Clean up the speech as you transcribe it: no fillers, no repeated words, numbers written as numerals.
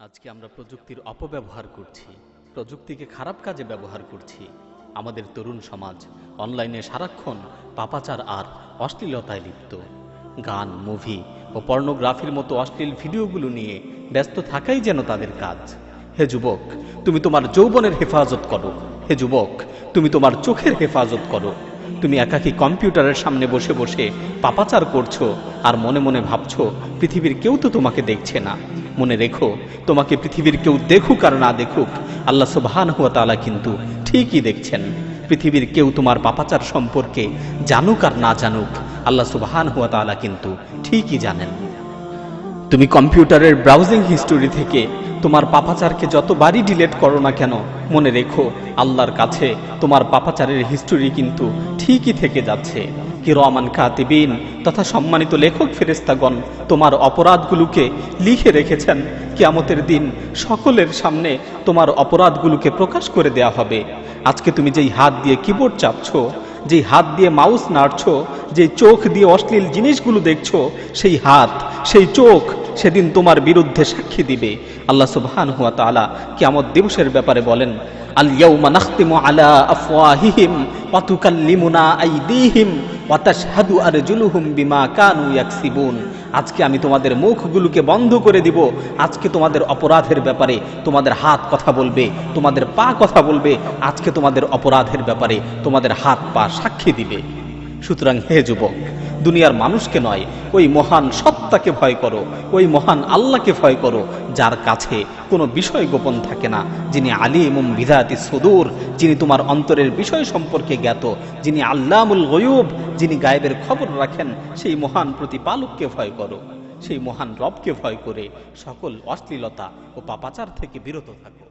আজকে আমরা প্রযুক্তির অপব্যবহার করছি, প্রযুক্তিকে খারাপ কাজে ব্যবহার করছি। আমাদের তরুণ সমাজ অনলাইনে সারাক্ষণ পাপাচার আর অশ্লীলতায় লিপ্ত। গান, মুভি ও পর্নোগ্রাফির মতো অশ্লীল ভিডিওগুলো নিয়ে ব্যস্ত থাকাই যেন তাদের কাজ। হে যুবক, তুমি তোমার যৌবনের হেফাজত করো। হে যুবক, তুমি তোমার চোখের হেফাজত করো। তুমি একাকী কম্পিউটারের সামনে বসে বসে পাপাচার করছো আর মনে মনে ভাবছো পৃথিবীর কেউ তো তোমাকে দেখছে না। মনে রেখো, তোমাকে পৃথিবীর কেউ দেখুক আর না দেখুক, আল্লাহ সুবহানাহু ওয়া তাআলা কিন্তু ঠিকই দেখছেন। পৃথিবীর কেউ তোমার পাপাচার সম্পর্কে জানুক আর না জানুক, আল্লাহ সুবহানাহু ওয়া তাআলা কিন্তু ঠিকই জানেন। তুমি কম্পিউটারের ব্রাউজিং হিস্টোরি থেকে তোমার পাপাচারকে যতবারই ডিলিট করো না কেন, মনে রেখো আল্লাহর কাছে তোমার পাপাচারের হিস্টোরি কিন্তু ঠিকই থেকে যাচ্ছে। কিরামান কাতিবিন তথা সম্মানিত লেখক ফেরেশতাগণ তোমার অপরাধগুলোকে লিখে রেখেছেন। কিয়ামতের দিন সকলের সামনে তোমার অপরাধগুলোকে প্রকাশ করে দেয়া হবে। আজকে তুমি যেই হাত দিয়ে কিবোর্ড চাপছো, যেই হাত দিয়ে মাউস নাড়ছো, যেই চোখ দিয়ে অশ্লীল জিনিসগুলো দেখছো, সেই হাত, সেই চোখ সেদিন তোমার বিরুদ্ধে সাক্ষী দিবে। আল্লাহ সুবহানাহু ওয়া তাআলা কিয়ামত দিবসের ব্যাপারে বলেন, আল ইয়াউমা নাখতিমু আলা আফওয়াহিহিম ওয়া তুকাল্লিমুনা আইদিহিম ওয়া তাশহাদু আরজুলুহুম বিমা কানু ইয়াকসিবুন। আজকে আমি তোমাদের মুখগুলোকে বন্ধ করে দিব। আজকে তোমাদের অপরাধের ব্যাপারে তোমাদের হাত কথা বলবে, তোমাদের পা কথা বলবে। আজকে তোমাদের অপরাধের ব্যাপারে তোমাদের হাত পা সাক্ষী দিবে। সুতরাং হে যুবক, দুনিয়ার মানুষকে নয়, ওই মহান সত্তাকে ভয় করো, ওই মহান আল্লাহকে ভয় করো, যার কাছে কোনো বিষয় গোপন থাকে না, যিনি আলিমুম বিযাতিস সুদূর, যিনি তোমার অন্তরের বিষয় সম্পর্কে জ্ঞাত, যিনি আল্লামুল গায়ুব, যিনি গায়েবের খবর রাখেন। সেই মহান প্রতিপালককে ভয় করো, সেই মহান রবকে ভয় করে সকল অশ্লীলতা ও পাপাচার থেকে বিরত থাকো।